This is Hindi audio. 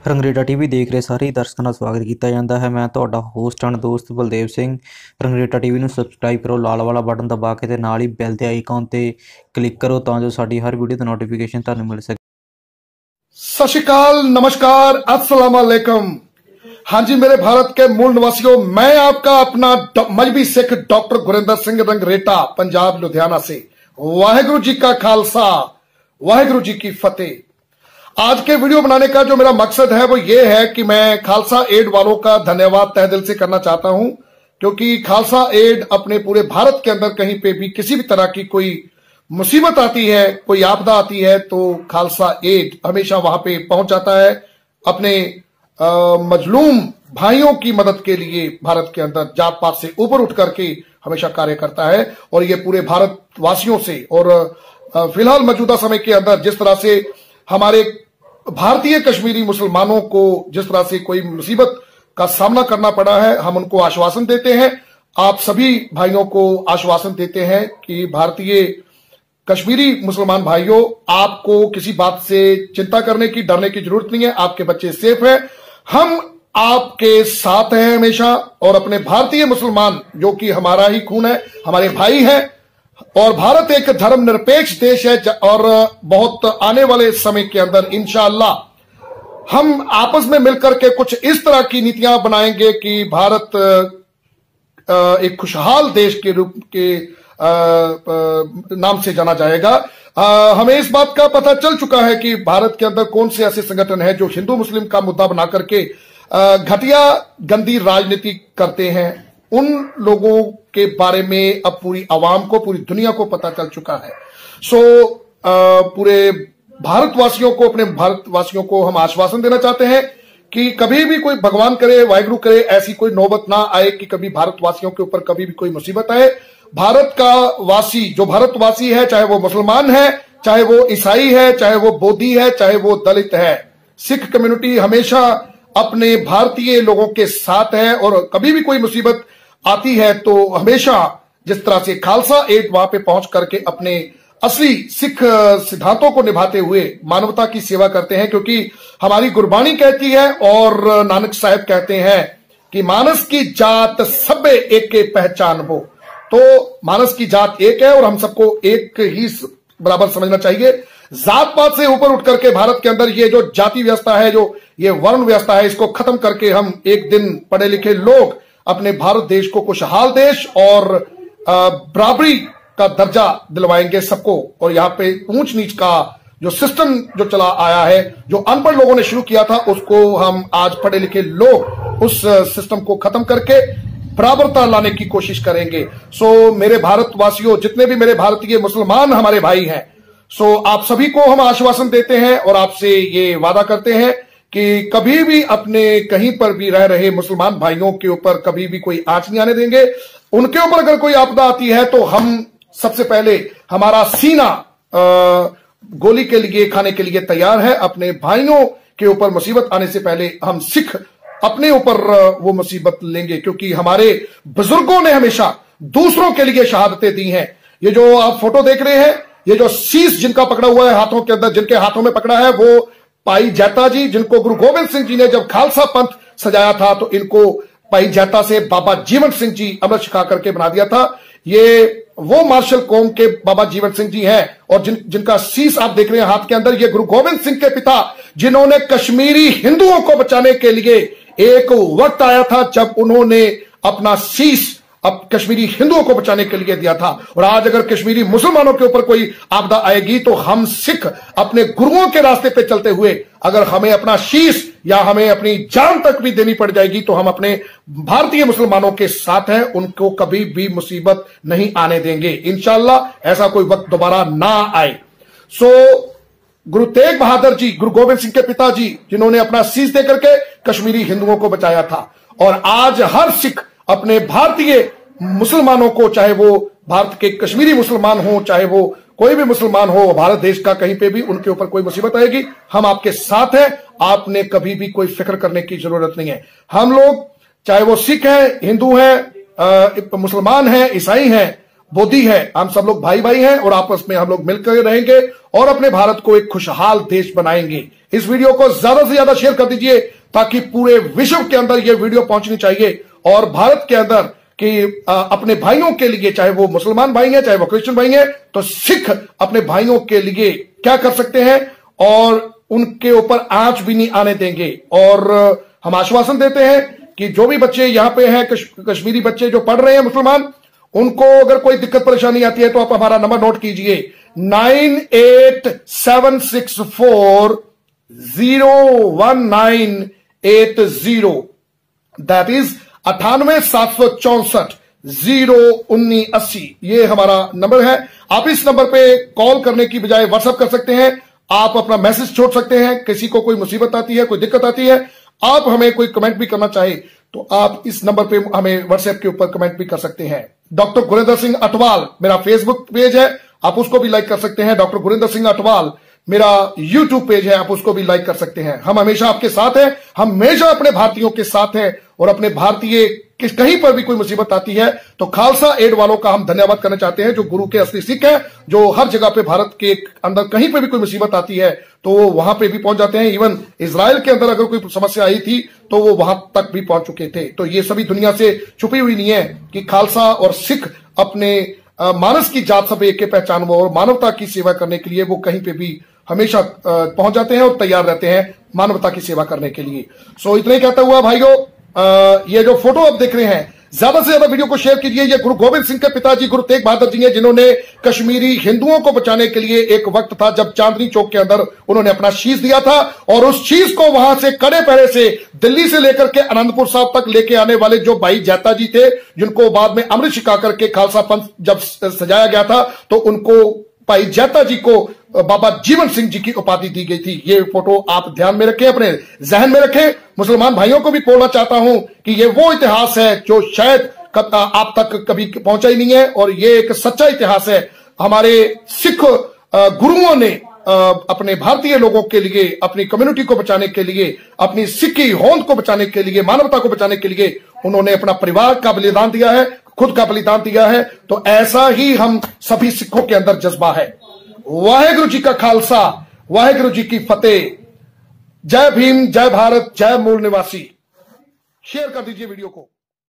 ਰੰਗਰੇਟਾ ਟੀਵੀ ਦੇਖ ਰਹੇ ਸਾਰੇ ਹੀ ਦਰਸ਼ਕਾਂ ਦਾ ਸਵਾਗਤ ਕੀਤਾ ਜਾਂਦਾ ਹੈ। ਮੈਂ ਤੁਹਾਡਾ ਹੋਸਟ ਐਂਡ ਦੋਸਤ ਬਲਦੇਵ ਸਿੰਘ। ਰੰਗਰੇਟਾ ਟੀਵੀ ਨੂੰ ਸਬਸਕ੍ਰਾਈਬ ਕਰੋ, ਲਾਲ ਵਾਲਾ ਬਟਨ ਦਬਾ ਕੇ ਤੇ ਨਾਲ ਹੀ ਬੈਲ ਦੇ ਆਈਕਨ ਤੇ ਕਲਿੱਕ ਕਰੋ ਤਾਂ ਜੋ ਸਾਡੀ ਹਰ ਵੀਡੀਓ ਦੀ ਨੋਟੀफिकेशन ਤੁਹਾਨੂੰ ਮਿਲ सके। सत श्री अकाल, नमस्कार, अस्सलाम वालेकुम। हाँ जी मेरे भारत के मूल निवासियों, मैं आपका अपना मजहबी सिख डॉक्टर गुरिंदर सिंह रंगरेटा पंजाब लुधियाना से। वाहिगुरु जी का खालसा, वाहिगुरु जी की फतेह। आज के वीडियो बनाने का जो मेरा मकसद है वो ये है कि मैं खालसा एड वालों का धन्यवाद तहे दिल से करना चाहता हूं, क्योंकि खालसा एड अपने पूरे भारत के अंदर कहीं पे भी किसी भी तरह की कोई मुसीबत आती है, कोई आपदा आती है, तो खालसा एड हमेशा वहां पे पहुंच जाता है अपने मजलूम भाइयों की मदद के लिए। भारत के अंदर जात पात से ऊपर उठ करके हमेशा कार्य करता है और ये पूरे भारतवासियों से और फिलहाल मौजूदा समय के अंदर जिस तरह से हमारे भारतीय कश्मीरी मुसलमानों को जिस तरह से कोई मुसीबत का सामना करना पड़ा है, हम उनको आश्वासन देते हैं, आप सभी भाइयों को आश्वासन देते हैं कि भारतीय कश्मीरी मुसलमान भाइयों, आपको किसी बात से चिंता करने की, डरने की जरूरत नहीं है। आपके बच्चे सेफ हैं, हम आपके साथ हैं हमेशा। और अपने भारतीय मुसलमान जो कि हमारा ही खून है, हमारे भाई हैं, और भारत एक धर्मनिरपेक्ष देश है और बहुत आने वाले समय के अंदर इंशाअल्लाह हम आपस में मिलकर के कुछ इस तरह की नीतियां बनाएंगे कि भारत एक खुशहाल देश के रूप के नाम से जाना जाएगा। हमें इस बात का पता चल चुका है कि भारत के अंदर कौन से ऐसे संगठन हैं जो हिंदू मुस्लिम का मुद्दा बना करके घटिया गंदी राजनीति करते हैं। उन लोगों के बारे में अब पूरी आवाम को, पूरी दुनिया को पता चल चुका है। पूरे भारतवासियों को, अपने भारतवासियों को हम आश्वासन देना चाहते हैं कि कभी भी कोई, भगवान करे, वाहिगुरु करे, ऐसी कोई नौबत ना आए कि कभी भारतवासियों के ऊपर कभी भी कोई मुसीबत आए। भारत का वासी, जो भारतवासी है, चाहे वो मुसलमान है, चाहे वो ईसाई है, चाहे वो बोधी है, चाहे वो दलित है, सिख कम्युनिटी हमेशा अपने भारतीय लोगों के साथ है। और कभी भी कोई मुसीबत आती है तो हमेशा जिस तरह से खालसा एड वहां पे पहुंच करके अपने असली सिख सिद्धांतों को निभाते हुए मानवता की सेवा करते हैं, क्योंकि हमारी गुरबाणी कहती है और नानक साहब कहते हैं कि मानस की जात सबे एक के पहचान हो। तो मानस की जात एक है और हम सबको एक ही बराबर समझना चाहिए। जात पात से ऊपर उठ करके भारत के अंदर ये जो जाति व्यवस्था है, जो ये वर्ण व्यवस्था है, इसको खत्म करके हम एक दिन पढ़े लिखे लोग अपने भारत देश को खुशहाल देश और बराबरी का दर्जा दिलवाएंगे सबको। और यहाँ पे ऊंच नीच का जो सिस्टम जो चला आया है, जो अनपढ़ लोगों ने शुरू किया था, उसको हम आज पढ़े लिखे लोग उस सिस्टम को खत्म करके बराबरता लाने की कोशिश करेंगे। मेरे भारतवासियों, जितने भी मेरे भारतीय मुसलमान हमारे भाई हैं, आप सभी को हम आश्वासन देते हैं और आपसे ये वादा करते हैं कि कभी भी अपने कहीं पर भी रह रहे मुसलमान भाइयों के ऊपर कभी भी कोई आंच नहीं आने देंगे। उनके ऊपर अगर कोई आपदा आती है तो हम सबसे पहले, हमारा सीना गोली के लिए, खाने के लिए तैयार है। अपने भाइयों के ऊपर मुसीबत आने से पहले हम सिख अपने ऊपर वो मुसीबत लेंगे, क्योंकि हमारे बुजुर्गों ने हमेशा दूसरों के लिए शहादतें दी हैं। ये जो आप फोटो देख रहे हैं, ये जो शीश जिनका पकड़ा हुआ है हाथों के अंदर, जिनके हाथों में पकड़ा है, वो भाई जैता जी, जिनको गुरु गोविंद सिंह जी ने जब खालसा पंथ सजाया था तो इनको भाई जैता से बाबा जीवन सिंह जी अमृत छिका करके बना दिया था। ये वो मार्शल कौम के बाबा जीवन सिंह जी हैं और जिनका शीश आप देख रहे हैं हाथ के अंदर, ये गुरु गोविंद सिंह के पिता, जिन्होंने कश्मीरी हिंदुओं को बचाने के लिए, एक वक्त आया था जब उन्होंने अपना शीश अब कश्मीरी हिंदुओं को बचाने के लिए दिया था। और आज अगर कश्मीरी मुसलमानों के ऊपर कोई आपदा आएगी तो हम सिख अपने गुरुओं के रास्ते पे चलते हुए, अगर हमें अपना शीश या हमें अपनी जान तक भी देनी पड़ जाएगी तो हम अपने भारतीय मुसलमानों के साथ हैं, उनको कभी भी मुसीबत नहीं आने देंगे। इंशाअल्लाह ऐसा कोई वक्त दोबारा ना आए। गुरु तेग बहादुर जी, गुरु गोविंद सिंह के पिताजी, जिन्होंने अपना शीश देकर के कश्मीरी हिंदुओं को बचाया था, और आज हर सिख अपने भारतीय मुसलमानों को, चाहे वो भारत के कश्मीरी मुसलमान हो, चाहे वो कोई भी मुसलमान हो, भारत देश का कहीं पे भी उनके ऊपर कोई मुसीबत आएगी, हम आपके साथ हैं। आपने कभी भी कोई फिक्र करने की जरूरत नहीं है। हम लोग, चाहे वो सिख हैं, हिंदू हैं, मुसलमान हैं, ईसाई हैं, बोधी है, हम सब लोग भाई भाई हैं और आपस में हम लोग मिलकर रहेंगे और अपने भारत को एक खुशहाल देश बनाएंगे। इस वीडियो को ज्यादा से ज्यादा शेयर कर दीजिए ताकि पूरे विश्व के अंदर यह वीडियो पहुंचनी चाहिए और भारत के अंदर कि अपने भाइयों के लिए, चाहे वो मुसलमान भाई हैं चाहे वो क्रिश्चियन भाई हैं, तो सिख अपने भाइयों के लिए क्या कर सकते हैं और उनके ऊपर आंच भी नहीं आने देंगे। और हम आश्वासन देते हैं कि जो भी बच्चे यहां पे हैं, कश्मीरी बच्चे जो पढ़ रहे हैं मुसलमान, उनको अगर कोई दिक्कत परेशानी आती है तो आप हमारा नंबर नोट कीजिए 9876401980, दैट इज 9876401980। ये हमारा नंबर है। आप इस नंबर पे कॉल करने की बजाय व्हाट्सएप कर सकते हैं, आप अपना मैसेज छोड़ सकते हैं। किसी को कोई मुसीबत आती है, कोई दिक्कत आती है, आप हमें कोई कमेंट भी करना चाहे तो आप इस नंबर पे हमें व्हाट्सएप के ऊपर कमेंट भी कर सकते हैं। डॉक्टर गुरिंदर सिंह अटवाल मेरा फेसबुक पेज है, आप उसको भी लाइक कर सकते हैं। डॉक्टर गुरिंदर सिंह अटवाल मेरा यूट्यूब पेज है, आप उसको भी लाइक कर सकते हैं। हम हमेशा आपके साथ हैं, हम हमेशा अपने भारतीयों के साथ हैं और अपने भारतीय कहीं पर भी कोई मुसीबत आती है तो खालसा एड वालों का हम धन्यवाद करना चाहते हैं, जो गुरु के असली सिख हैं, जो हर जगह पे भारत के अंदर कहीं पर भी कोई मुसीबत आती है तो वो वहां पे भी पहुंच जाते हैं। इवन इजराइल के अंदर अगर कोई समस्या आई थी तो वो वहां तक भी पहुंच चुके थे। तो ये सभी दुनिया से छुपी हुई नहीं है कि खालसा और सिख अपने मानस की जात सब एक के पहचान और मानवता की सेवा करने के लिए वो कहीं पे भी हमेशा पहुंच जाते हैं और तैयार रहते हैं मानवता की सेवा करने के लिए। सो इतना ही कहता हुआ भाइयों, ये जो फोटो आप देख रहे हैं, ज्यादा से ज्यादा वीडियो को शेयर कीजिए। ये गुरु गोविंद सिंह के पिताजी गुरु तेग बहादुर जी हैं, जिन्होंने कश्मीरी हिंदुओं को बचाने के लिए एक वक्त था जब चांदनी चौक के अंदर उन्होंने अपना शीश दिया था और उस शीश को वहां से कड़े पहरे से दिल्ली से लेकर के आनंदपुर साहब तक लेके आने वाले जो भाई जैता जी थे, जिनको बाद में अमृत छिका करके खालसा पंथ जब सजाया गया था तो उनको भाई जैता जी को बाबा जीवन सिंह जी की उपाधि दी गई थी। ये फोटो आप ध्यान में रखें, अपने जहन में रखें। मुसलमान भाइयों को भी बोलना चाहता हूं कि ये वो इतिहास है जो शायद आप तक कभी पहुंचा ही नहीं है और ये एक सच्चा इतिहास है। हमारे सिख गुरुओं ने अपने भारतीय लोगों के लिए, अपनी कम्युनिटी को बचाने के लिए, अपनी सिक्की होंद को बचाने के लिए, मानवता को बचाने के लिए उन्होंने अपना परिवार का बलिदान दिया है, खुद का बलिदान दिया है। तो ऐसा ही हम सभी सिखों के अंदर जज्बा है। वाहेगुरु जी का खालसा, वाहेगुरु जी की फतेह। जय भीम, जय भारत, जय मूल निवासी। शेयर कर दीजिए वीडियो को।